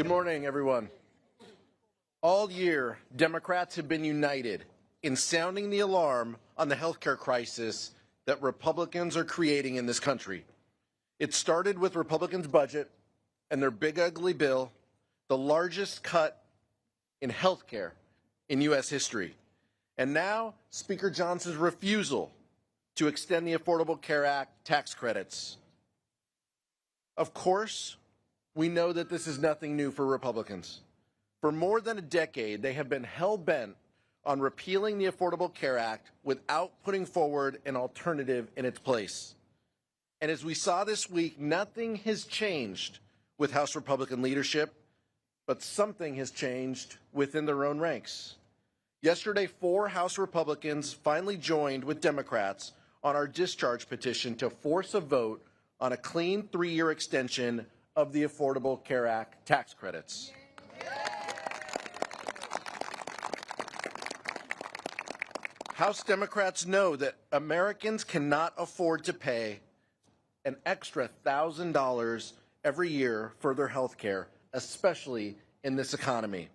Good morning, everyone. All year, Democrats have been united in sounding the alarm on the healthcare crisis that Republicans are creating in this country. It started with Republicans' budget and their big ugly bill, the largest cut in healthcare in U.S. history. And now, Speaker Johnson's refusal to extend the Affordable Care Act tax credits. Of course, we know that this is nothing new for Republicans. For more than a decade, they have been hell-bent on repealing the Affordable Care Act without putting forward an alternative in its place. And as we saw this week, nothing has changed with House Republican leadership, but something has changed within their own ranks. Yesterday, 4 House Republicans finally joined with Democrats on our discharge petition to force a vote on a clean 3-year extension of the Affordable Care Act tax credits. House Democrats know that Americans cannot afford to pay an extra $1,000 every year for their health care, especially in this economy.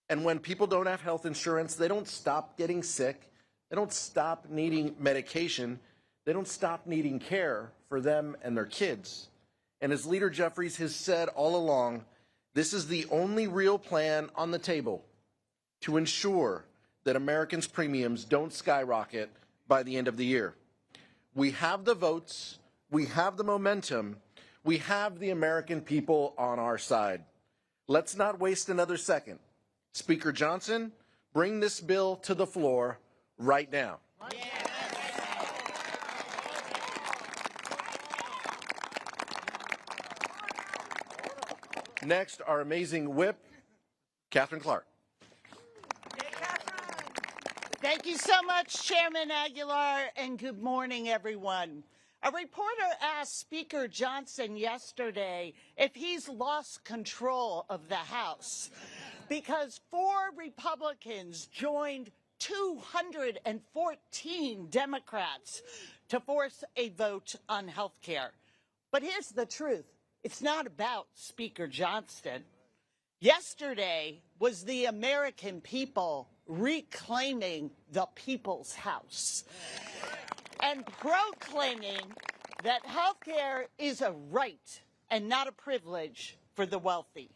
And when people don't have health insurance, they don't stop getting sick, they don't stop needing medication, they don't stop needing care for them and their kids. And as Leader Jeffries has said all along, this is the only real plan on the table to ensure that Americans' premiums don't skyrocket by the end of the year. We have the votes, we have the momentum, we have the American people on our side. Let's not waste another second. Speaker Johnson, bring this bill to the floor right now. Next, our amazing whip, Catherine Clark. Thank you so much, Chairman Aguilar, and good morning, everyone. A reporter asked Speaker Johnson yesterday if he's lost control of the House because 4 Republicans joined 214 Democrats to force a vote on health care. But here's the truth. It's not about Speaker Johnson. Yesterday was the American people reclaiming the People's House and proclaiming that health care is a right and not a privilege for the wealthy.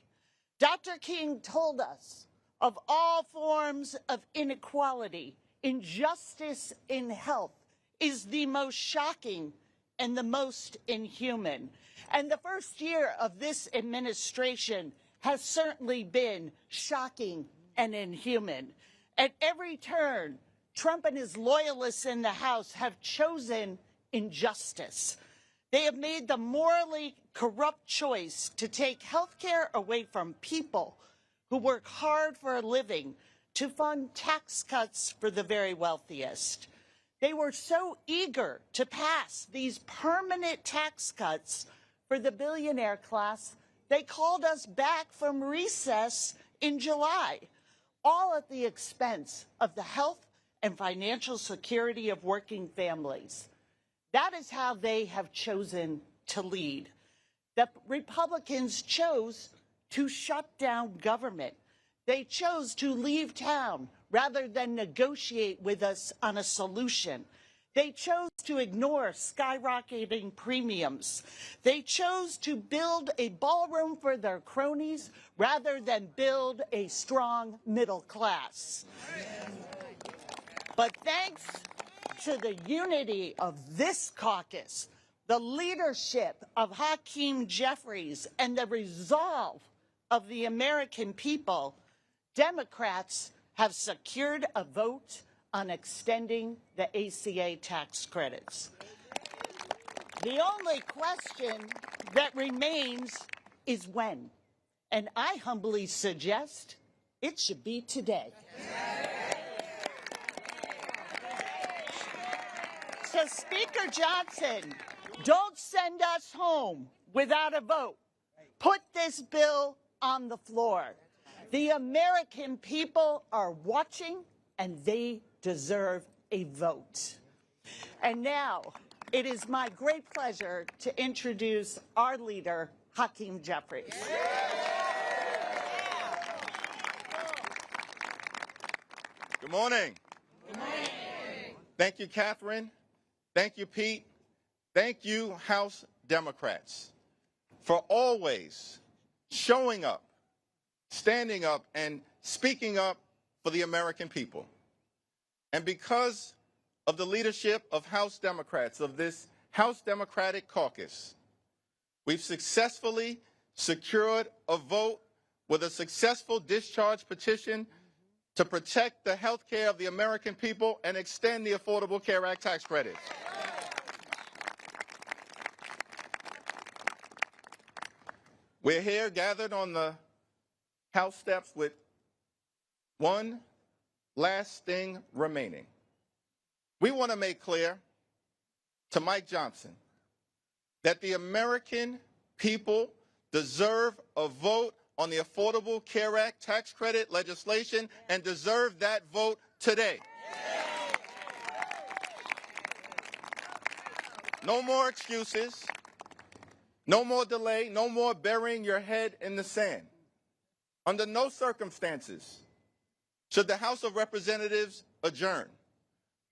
Dr. King told us of all forms of inequality, injustice in health is the most shocking and the most inhuman. And the first year of this administration has certainly been shocking and inhuman. At every turn, Trump and his loyalists in the House have chosen injustice. They have made the morally corrupt choice to take health care away from people who work hard for a living to fund tax cuts for the very wealthiest. They were so eager to pass these permanent tax cuts for the billionaire class, they called us back from recess in July, all at the expense of the health and financial security of working families. That is how they have chosen to lead. The Republicans chose to shut down government. They chose to leave town rather than negotiate with us on a solution. They chose to ignore skyrocketing premiums. They chose to build a ballroom for their cronies rather than build a strong middle class. But thanks to the unity of this caucus, the leadership of Hakeem Jeffries, and the resolve of the American people, Democrats have secured a vote on extending the ACA tax credits. The only question that remains is when. And I humbly suggest it should be today. So, Speaker Johnson, don't send us home without a vote. Put this bill on the floor. The American people are watching, and they deserve a vote. And now, it is my great pleasure to introduce our leader, Hakeem Jeffries. Good morning. Good morning. Thank you, Catherine. Thank you, Pete. Thank you, House Democrats, for always showing up, standing up, and speaking up for the American people. And because of the leadership of House Democrats, of this House Democratic Caucus, we've successfully secured a vote with a successful discharge petition to protect the health care of the American people and extend the Affordable Care Act tax credits. We're here gathered on the House steps with one last thing remaining. We want to make clear to Mike Johnson that the American people deserve a vote on the Affordable Care Act tax credit legislation and deserve that vote today. No more excuses, no more delay, no more burying your head in the sand. Under no circumstances should the House of Representatives adjourn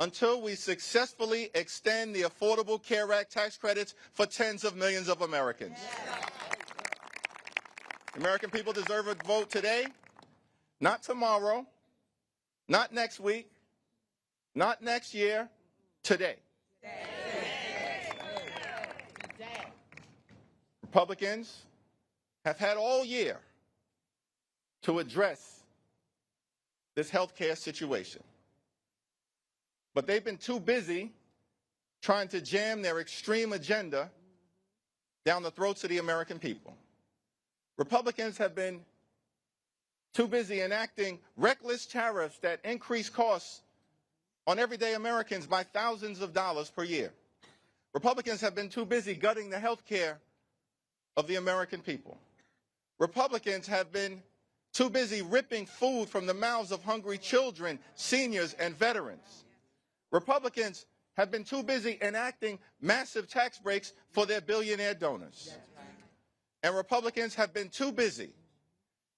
until we successfully extend the Affordable Care Act tax credits for tens of millions of Americans. The American people deserve a vote today, not tomorrow, not next week, not next year, today. Republicans have had all year to address this health care situation. But they've been too busy trying to jam their extreme agenda down the throats of the American people. Republicans have been too busy enacting reckless tariffs that increase costs on everyday Americans by thousands of dollars per year. Republicans have been too busy gutting the health care of the American people. Republicans have been too busy ripping food from the mouths of hungry children, seniors, and veterans. Republicans have been too busy enacting massive tax breaks for their billionaire donors. And Republicans have been too busy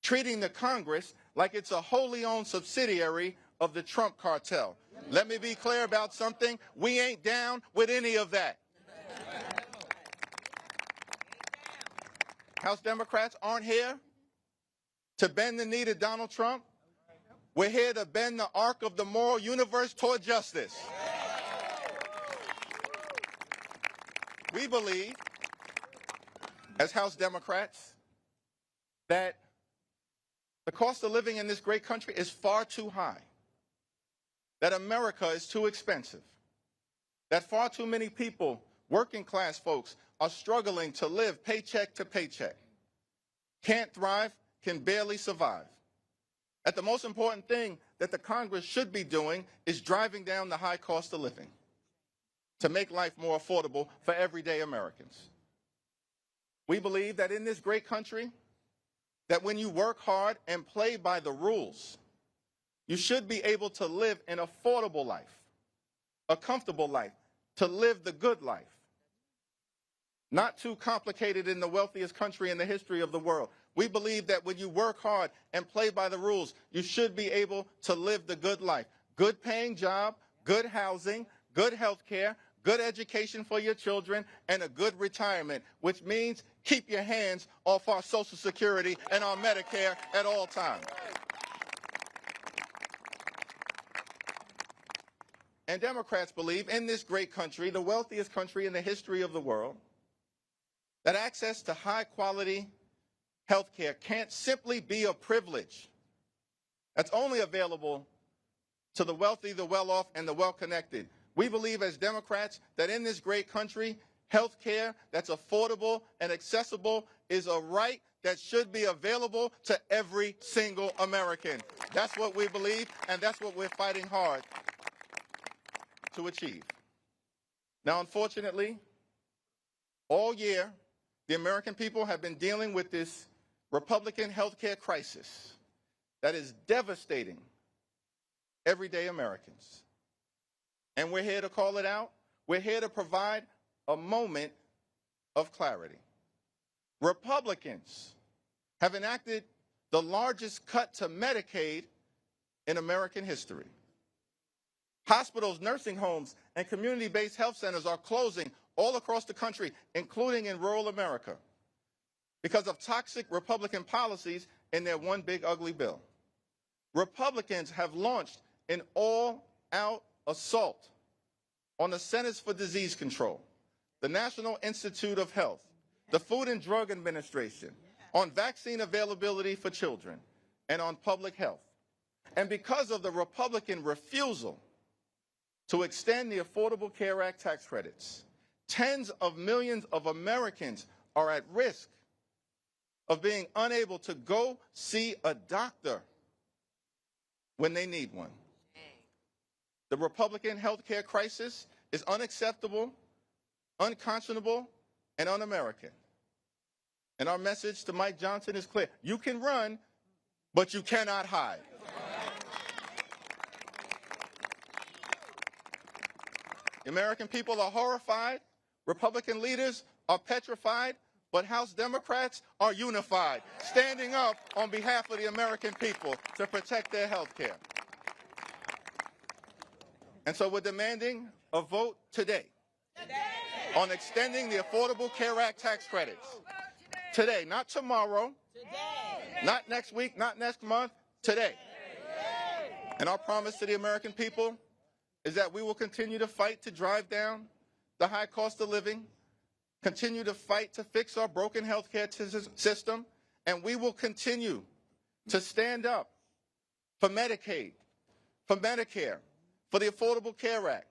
treating the Congress like it's a wholly owned subsidiary of the Trump cartel. Let me be clear about something. We ain't down with any of that. House Democrats aren't here to bend the knee to Donald Trump. We're here to bend the arc of the moral universe toward justice. We believe, as House Democrats, that the cost of living in this great country is far too high, that America is too expensive, that far too many people, working class folks, are struggling to live paycheck to paycheck, can't thrive, can barely survive. That the most important thing that the Congress should be doing is driving down the high cost of living to make life more affordable for everyday Americans. We believe that in this great country, that when you work hard and play by the rules, you should be able to live an affordable life, a comfortable life, to live the good life. Not too complicated in the wealthiest country in the history of the world. We believe that when you work hard and play by the rules, you should be able to live the good life. Good paying job, good housing, good health care, good education for your children, and a good retirement, which means keep your hands off our Social Security and our Medicare at all times. And Democrats believe in this great country, the wealthiest country in the history of the world, that access to high-quality health care can't simply be a privilege that's only available to the wealthy, the well-off, and the well-connected. We believe as Democrats that in this great country, health care that's affordable and accessible is a right that should be available to every single American. That's what we believe, and that's what we're fighting hard to achieve. Now, unfortunately, all year, the American people have been dealing with this Republican health care crisis that is devastating everyday Americans. And we're here to call it out. We're here to provide a moment of clarity. Republicans have enacted the largest cut to Medicaid in American history. Hospitals, nursing homes, and community-based health centers are closing all across the country, including in rural America, because of toxic Republican policies in their one big ugly bill. Republicans have launched an all-out assault on the Centers for Disease Control, the National Institute of Health, the Food and Drug Administration, on vaccine availability for children, and on public health. And because of the Republican refusal to extend the Affordable Care Act tax credits, tens of millions of Americans are at risk of being unable to go see a doctor when they need one. The Republican health care crisis is unacceptable, unconscionable, and un-American. And our message to Mike Johnson is clear. You can run, but you cannot hide. The American people are horrified. Republican leaders are petrified, but House Democrats are unified, standing up on behalf of the American people to protect their health care. And so we're demanding a vote today on extending the Affordable Care Act tax credits. Today, not tomorrow, not next week, not next month, today. And our promise to the American people is that we will continue to fight to drive down the high cost of living, continue to fight to fix our broken healthcare system, and we will continue to stand up for Medicaid, for Medicare, for the Affordable Care Act,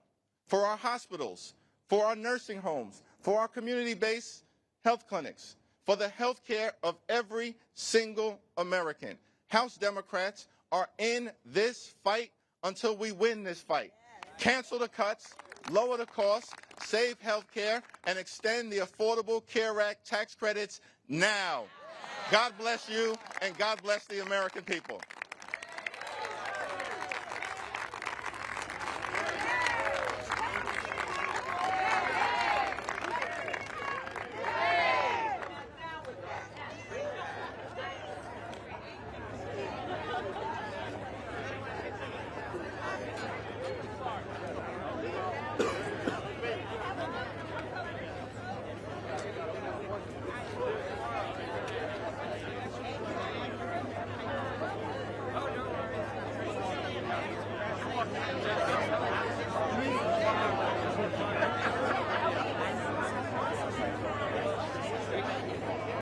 for our hospitals, for our nursing homes, for our community-based health clinics, for the health care of every single American. House Democrats are in this fight until we win this fight. Cancel the cuts, lower the costs, save health care, and extend the Affordable Care Act tax credits now. God bless you, and God bless the American people.